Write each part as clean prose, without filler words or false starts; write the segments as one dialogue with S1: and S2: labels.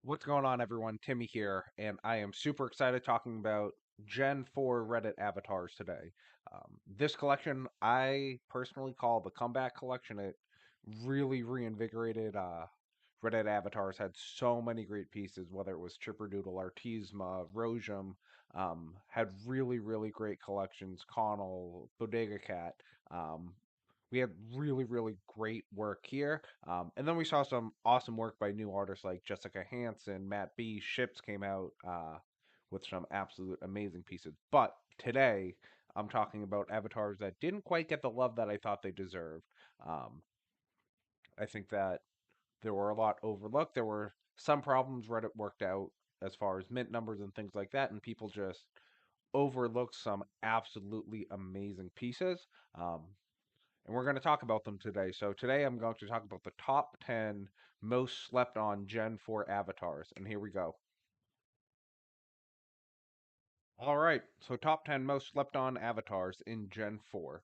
S1: What's going on, everyone? Timmy here, and I am super excited talking about Gen 4 Reddit avatars today. This collection I personally call the comeback collection. It really reinvigorated Reddit avatars, had so many great pieces, whether it was Chipperdoodle, Artisma, Rojum, had really, really great collections, Connell, Bodega Cat. Um, we had really, really great work here. And then we saw some awesome work by new artists like Jessica Hansen, Matt B. Ships came out with some absolute amazing pieces. But today, I'm talking about avatars that didn't quite get the love that I thought they deserved. Um, I think that there were a lot overlooked. There were some problems Reddit worked out as far as mint numbers and things like that, and people just overlooked some absolutely amazing pieces. Um, and we're going to talk about them today. So today I'm going to talk about the top 10 most slept on Gen 4 avatars. And here we go. All right, so top 10 most slept on avatars in Gen 4.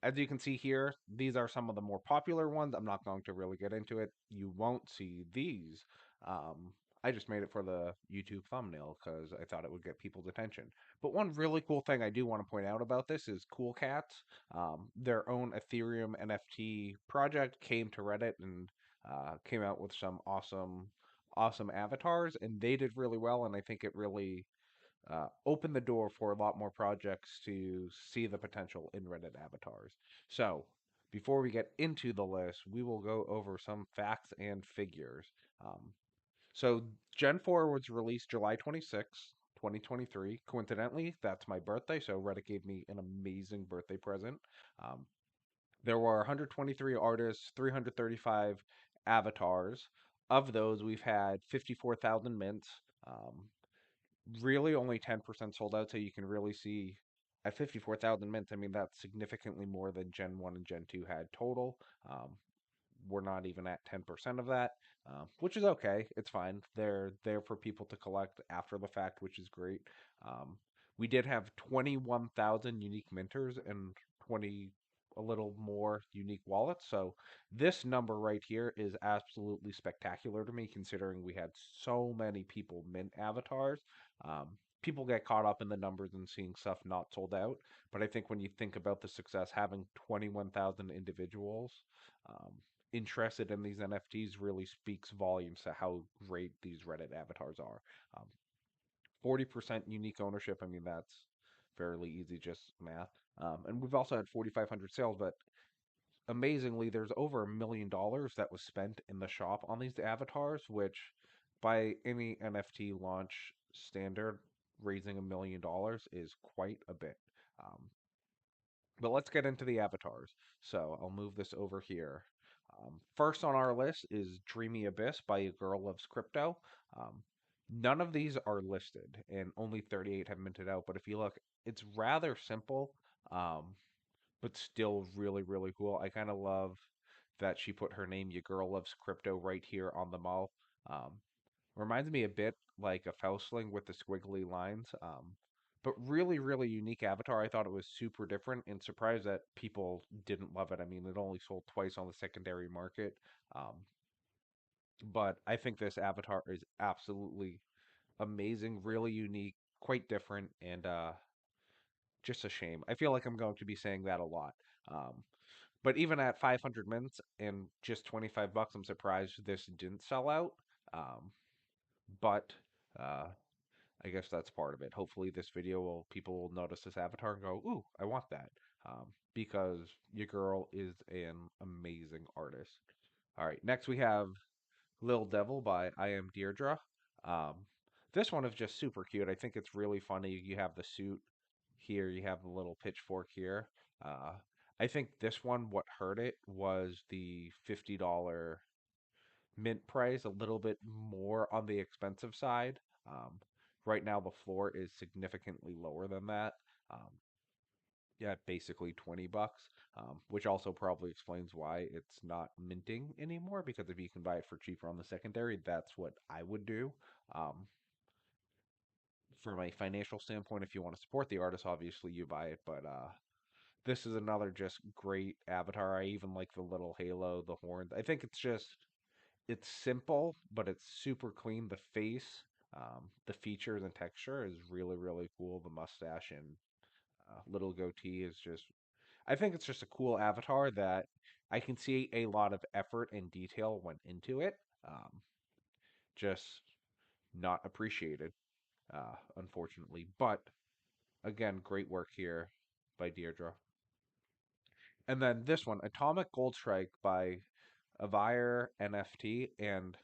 S1: As you can see here, these are some of the more popular ones. I'm not going to really get into it. You won't see these. Um, I just made it for the YouTube thumbnail because I thought it would get people's attention. But one really cool thing I do want to point out about this is Cool Cats. Their own Ethereum NFT project came to Reddit and came out with some awesome avatars, and they did really well. And I think it really open the door for a lot more projects to see the potential in Reddit avatars. So, before we get into the list, we will go over some facts and figures. Um, so, Gen 4 was released July 26th, 2023. Coincidentally, that's my birthday, so Reddit gave me an amazing birthday present. Um, there were 123 artists, 335 avatars. Of those, we've had 54,000 mints. Really only 10% sold out, so you can really see at 54,000 mints, I mean, that's significantly more than Gen 1 and Gen 2 had total. Um, we're not even at 10% of that, which is okay. It's fine. They're there for people to collect after the fact, which is great. Um, we did have 21,000 unique minters and 20 a little more unique wallets. So this number right here is absolutely spectacular to me, considering we had so many people mint avatars. Um, People get caught up in the numbers and seeing stuff not sold out, but I think when you think about the success, having 21,000 individuals um, interested in these NFTs really speaks volumes to how great these Reddit avatars are. Um, 40% unique ownership, I mean, that's fairly easy, just math. And we've also had 4,500 sales, but amazingly, there's over $1 million that was spent in the shop on these avatars, which by any NFT launch standard, raising $1 million is quite a bit. Um, but let's get into the avatars. So I'll move this over here. First on our list is Dreamy Abyss by A Girl Loves Crypto. Um, None of these are listed, and only 38 have minted out. But if you look, it's rather simple, um, but still really, really cool. I kind of love that she put her name, Your Girl Loves Crypto, right here on the mouth. Um, Reminds me a bit like a Faustling with the squiggly lines. But really, really unique avatar. I thought it was super different and surprised that people didn't love it. I mean, it only sold twice on the secondary market. Um, but I think this avatar is absolutely amazing, really unique, quite different, and just a shame. I feel like I'm going to be saying that a lot. Um, but even at 500 minutes and just 25 bucks, I'm surprised this didn't sell out. Um, but uh, I guess that's part of it. Hopefully, this video will people will notice this avatar and go, "Ooh, I want that," because your girl is an amazing artist. All right, next we have Lil Devil by I Am Deirdre. Um, this one is just super cute. I think it's really funny. You have the suit here, you have the little pitchfork here. Uh, I think this one, what hurt it was the $50 mint price, a little bit more on the expensive side. Um, right now, the floor is significantly lower than that. Yeah, basically 20 bucks, which also probably explains why it's not minting anymore. Because if you can buy it for cheaper on the secondary, that's what I would do. Um, from a financial standpoint, if you want to support the artist, obviously you buy it. But this is another just great avatar. I even like the little halo, the horns. I think it's just it's simple, but it's super clean. The face, the features and texture is really, really cool. The mustache and little goatee is just, I think it's just a cool avatar that I can see a lot of effort and detail went into it. Just not appreciated, unfortunately. But again, great work here by Deirdre. And then this one, Atomic Goldstrike by Avire NFT, and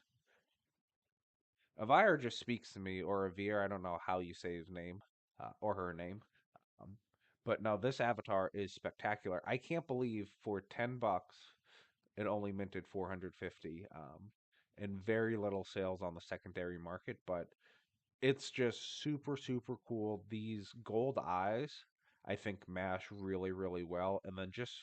S1: Avire just speaks to me, or Avir, I don't know how you say his name, or her name. Um, but no, this avatar is spectacular. I can't believe for $10 it only minted 450, and very little sales on the secondary market, but it's just super, super cool. These gold eyes, I think, mash really, really well. And then just,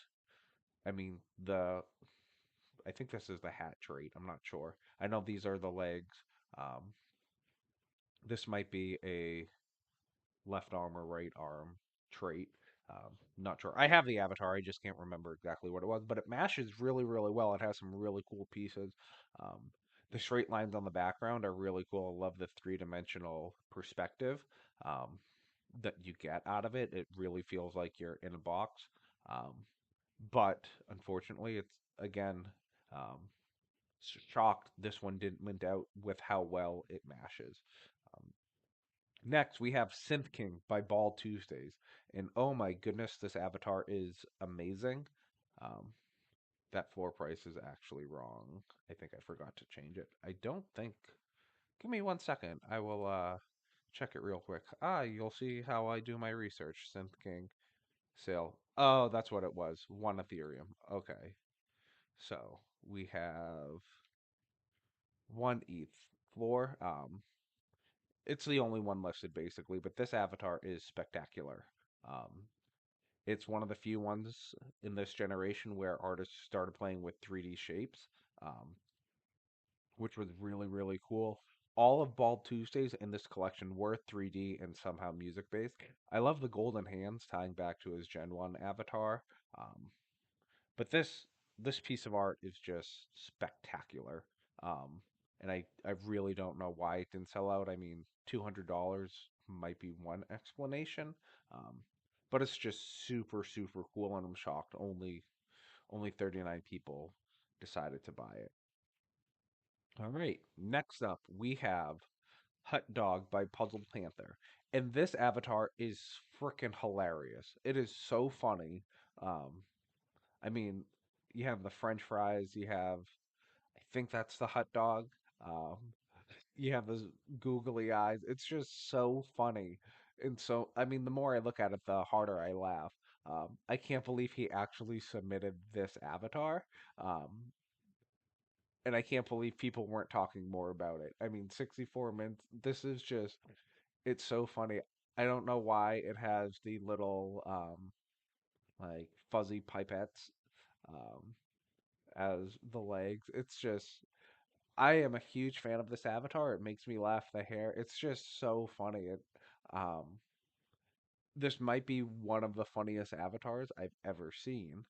S1: I mean, I think this is the hat trait. I'm not sure. I know these are the legs. Um, this might be a left arm or right arm trait. Not sure. I have the avatar. I just can't remember exactly what it was, but it mashes really, really well. It has some really cool pieces. Um, the straight lines on the background are really cool. I love the three-dimensional perspective um, that you get out of it. It really feels like you're in a box. Um, but unfortunately, it's again um, shocked this one didn't mint out with how well it mashes. Um, Next, we have Synth King by Ball Tuesdays. And oh my goodness, this avatar is amazing. Um, that floor price is actually wrong. I think I forgot to change it. I don't think. Give me 1 second. I will check it real quick. Ah, you'll see how I do my research. Synth King sale. Oh, that's what it was. 1 Ethereum. Okay. So we have 1 ETH floor. It's the only one listed basically, but this avatar is spectacular. Um, it's one of the few ones in this generation where artists started playing with 3D shapes, um, which was really, really cool. All of Bald Tuesdays in this collection were 3D and somehow music based. I love the golden hands tying back to his Gen 1 avatar. Um, but this piece of art is just spectacular. And I really don't know why it didn't sell out. I mean, $200 might be one explanation. Um, but it's just super, super cool, and I'm shocked only 39 people decided to buy it. All right, next up we have Hut Dog by Puzzle Panther. And this avatar is freaking hilarious. It is so funny. Um, I mean, you have the French fries, you have, I think that's the hot dog. Um, you have those googly eyes. It's just so funny. And so, I mean, the more I look at it, the harder I laugh. I can't believe he actually submitted this avatar. Um, and I can't believe people weren't talking more about it. I mean, 64 minutes. This is just, it's so funny. I don't know why it has the little, like, fuzzy pipettes. Um, as the legs. It's just I am a huge fan of this avatar. It makes me laugh the hair. It's just so funny. Um this might be one of the funniest avatars I've ever seen.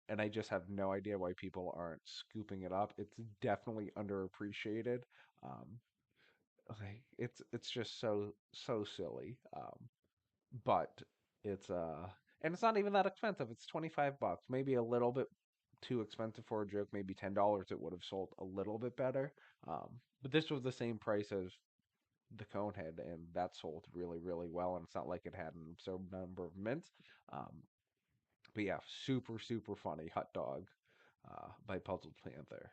S1: And I just have no idea why people aren't scooping it up. It's definitely underappreciated. Um it's just so silly. But it's and it's not even that expensive. It's $25, maybe a little bit too expensive for a joke. Maybe $10 it would have sold a little bit better. But this was the same price as the Conehead, and that sold really, really well. And it's not like it had an absurd number of mints. Um, but yeah, super, super funny. Hot Dog by Puzzle Panther.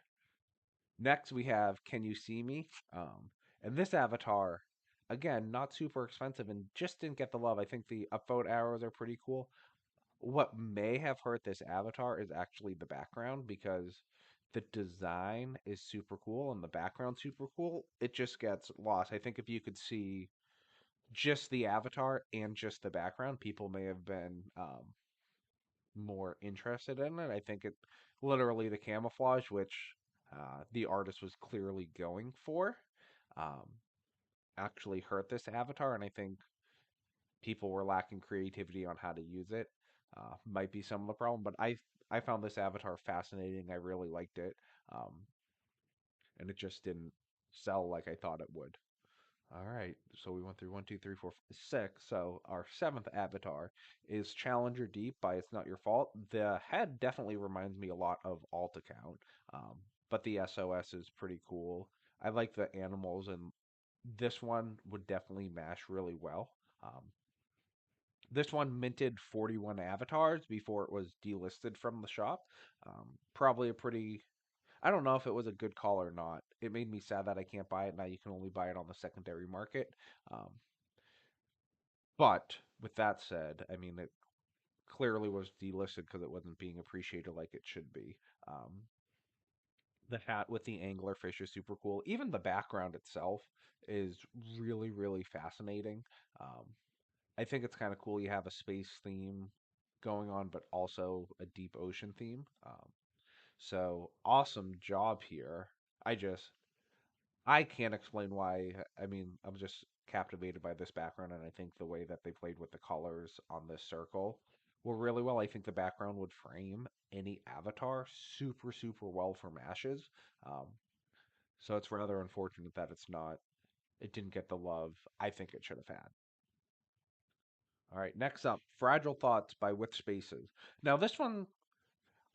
S1: Next, we have Can You See Me? And this avatar, again, not super expensive and just didn't get the love. I think the upvote arrows are pretty cool. What may have hurt this avatar is actually the background because the design is super cool and the background super cool. It just gets lost. I think if you could see just the avatar and just the background, people may have been more interested in it. I think it literally the camouflage, which the artist was clearly going for, um, actually hurt this avatar, and I think people were lacking creativity on how to use it. Might be some of the problem, but I found this avatar fascinating. I really liked it. Um, and it just didn't sell like I thought it would. All right, so we went through one, two, three, four, six. So our seventh avatar is Challenger Deep by It's Not Your Fault. The head definitely reminds me a lot of Alt Account, um, but the SOS is pretty cool. I like the animals, and this one would definitely mash really well. Um, this one minted 41 avatars before it was delisted from the shop. Probably a pretty, I don't know if it was a good call or not. It made me sad that I can't buy it now. You can only buy it on the secondary market. Um, but with that said, I mean, it clearly was delisted because it wasn't being appreciated like it should be. Um, the hat with the anglerfish is super cool. Even the background itself is really, really fascinating. Um, I think it's kind of cool. You have a space theme going on, but also a deep ocean theme. So awesome job here. I just I can't explain why. I mean, I'm just captivated by this background, and I think the way that they played with the colors on this circle were really well. I think the background would frame any avatar super, super well for mashes. Um, so it's rather unfortunate that it didn't get the love I think it should have had. All right, next up, Fragile Thoughts by With Spaces. Now, this one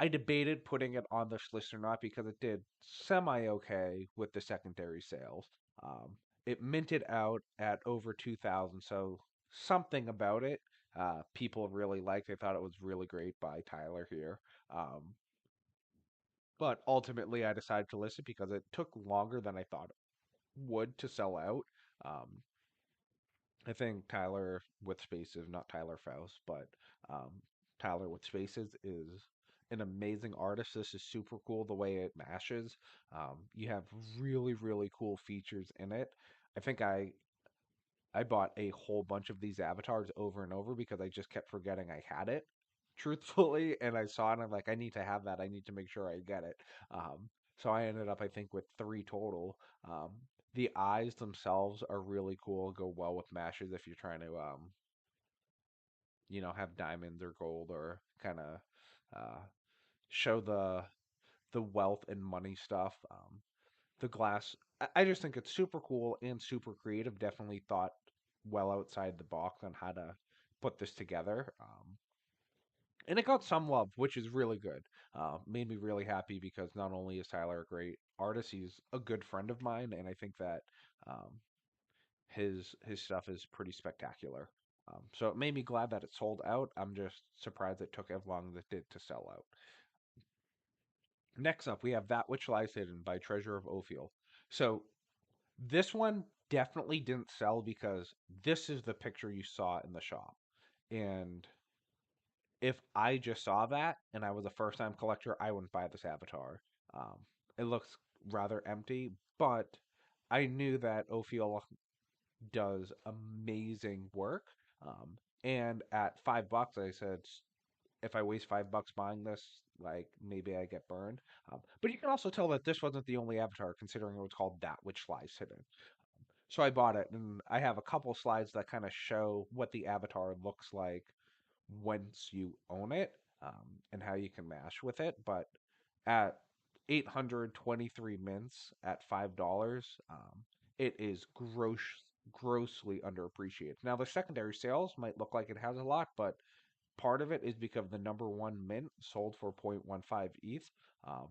S1: I debated putting it on this list or not because it did semi okay with the secondary sales. Um, it minted out at over 2,000, so something about it people really liked. They thought it was really great by Tyler here. Um, but ultimately, I decided to list it because it took longer than I thought it would to sell out. Um, I think Tyler with Spaces, not Tyler Faust, but um, Tyler with Spaces is an amazing artist. This is super cool the way it mashes. You have really, really cool features in it. I think I bought a whole bunch of these avatars over and over because I just kept forgetting I had it, truthfully. And I saw it and I'm like, I need to have that. I need to make sure I get it. So I ended up, I think, with three total. Um, the eyes themselves are really cool, go well with mashes if you're trying to, have diamonds or gold or kind of uh, show the wealth and money stuff. The glass, I just think it's super cool and super creative. Definitely thought well outside the box on how to put this together. And it got some love, which is really good. Made me really happy because not only is Tyler a great artist, he's a good friend of mine, and I think that um, his stuff is pretty spectacular. So it made me glad that it sold out. I'm just surprised it took as long as it did to sell out. Next up, we have That Which Lies Hidden by Treasure of Ophiel. So this one definitely didn't sell because this is the picture you saw in the shop. And if I just saw that and I was a first time collector, I wouldn't buy this avatar. Um, it looks rather empty, but I knew that Ophiel does amazing work. And at $5, I said, if I waste $5 buying this, like maybe I get burned. But you can also tell that this wasn't the only avatar, considering it was called That Which Lies Hidden. So I bought it, and I have a couple slides that kind of show what the avatar looks like once you own it, and how you can mash with it. But at 823 mints at $5, it is grossly underappreciated. Now the secondary sales might look like it has a lot, but part of it is because the number one mint sold for 0.15 ETH. Um,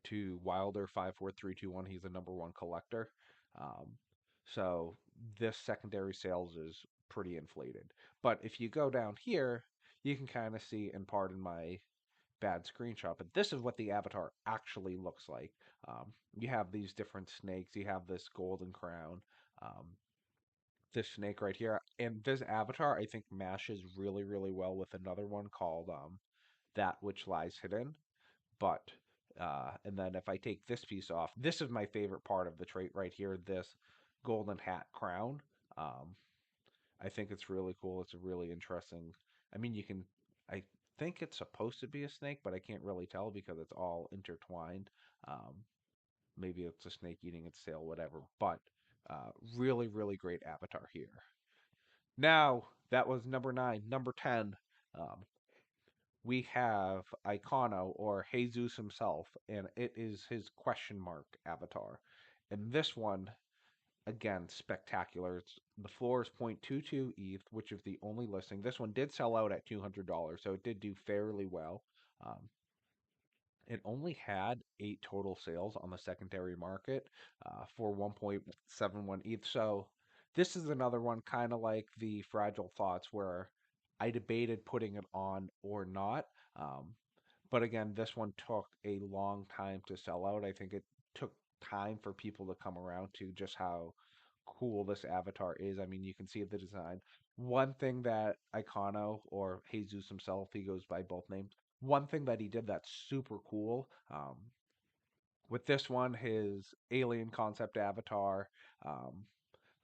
S1: to Wilder 54321. He's the number one collector. Um, so this secondary sales is pretty inflated. But if you go down here, you can kind of see, and pardon my bad screenshot, but this is what the avatar actually looks like. You have these different snakes. You have this golden crown. Um, this snake right here. And this avatar, I think, mashes really, really well with another one called That Which Lies Hidden. But and then if I take this piece off, this is my favorite part of the trait right here, this golden hat crown. Um, I think it's really cool. It's a really interesting. I mean, I think it's supposed to be a snake, but I can't really tell because it's all intertwined. Um, maybe it's a snake eating its tail, whatever. But really, really great avatar here. Now, that was number nine. Number 10. Um, we have Icono or Jesus himself, and it is his question mark avatar. And this one, again, spectacular. The floor is 0.22 ETH, which is the only listing. This one did sell out at $200, so it did do fairly well. Um, it only had 8 total sales on the secondary market for 1.71 ETH. So this is another one kind of like the Fragile Thoughts where I debated putting it on or not. Um, but again, this one took a long time to sell out. I think it took time for people to come around to just how cool this avatar is. I mean, you can see the design. One thing that Icono or Jesus himself, he goes by both names. One thing that he did that's super cool. With this one, his alien concept avatar, um,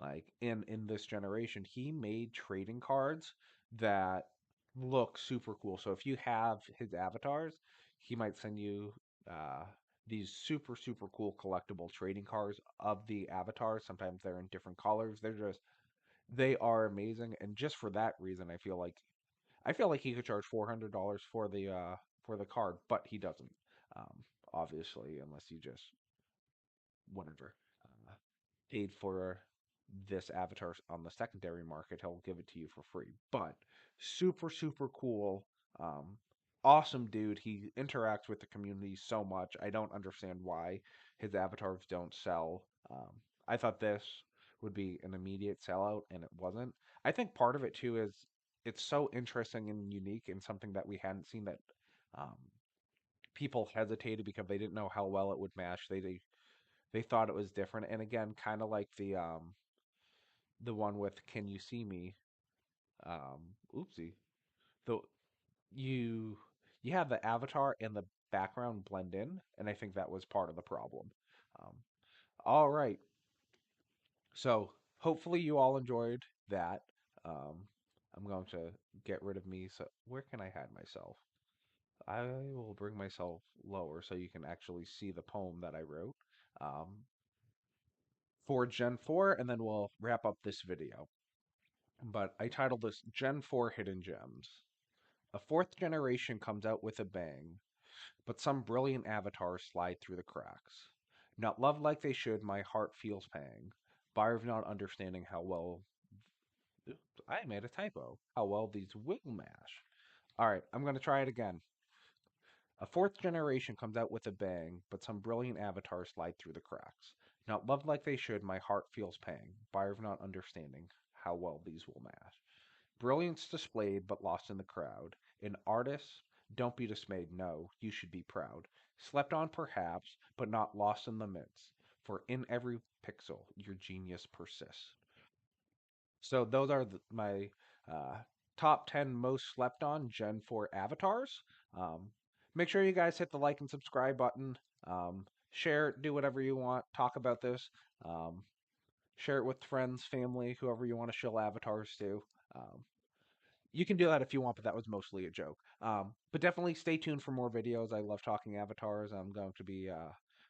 S1: like in this generation, he made trading cards that look super cool. So if you have his avatars, he might send you uh, these super cool collectible trading cards of the avatars. Sometimes they're in different colors. They are amazing, and just for that reason, I feel like he could charge $400 for the card, but he doesn't. Obviously, unless you just whatever paid for this avatar on the secondary market, he'll give it to you for free. But super cool, um, awesome dude. He interacts with the community so much. I don't understand why his avatars don't sell. I thought this would be an immediate sellout, and it wasn't. I think part of it too is it's so interesting and unique and something that we hadn't seen that um, people hesitated because they didn't know how well it would match. They thought it was different. And again, kind of like the one with Can You See Me? Oopsie. The you you have the avatar and the background blend in, and I think that was part of the problem. Um, all right. So hopefully you all enjoyed that. Um, I'm going to get rid of me. So where can I hide myself? I will bring myself lower so you can actually see the poem that I wrote. Um, for Gen 4, and then we'll wrap up this video. But I titled this Gen 4 Hidden Gems. A fourth generation comes out with a bang, but some brilliant avatars slide through the cracks. Not loved like they should, my heart feels pang. By of not understanding how well. I made a typo. How well these will mash. Alright, I'm going to try it again. A fourth generation comes out with a bang, but some brilliant avatars slide through the cracks. Not loved like they should, my heart feels pang. By of not understanding how well these will mash. Brilliance displayed, but lost in the crowd. An artist, don't be dismayed, no, you should be proud. Slept on perhaps, but not lost in the midst. For in every pixel, your genius persists. So those are my uh, top 10 most slept on Gen 4 avatars. Um, Make sure you guys hit the like and subscribe button. Share it, do whatever you want, talk about this. Um, Share it with friends, family, whoever you want to shill avatars to. Um, you can do that if you want, but that was mostly a joke. But definitely stay tuned for more videos. I love talking avatars. I'm going to be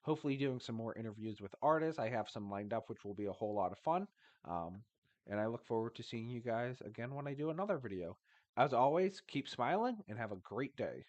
S1: hopefully doing some more interviews with artists. I have some lined up, which will be a whole lot of fun. Um, and I look forward to seeing you guys again when I do another video. As always, keep smiling and have a great day.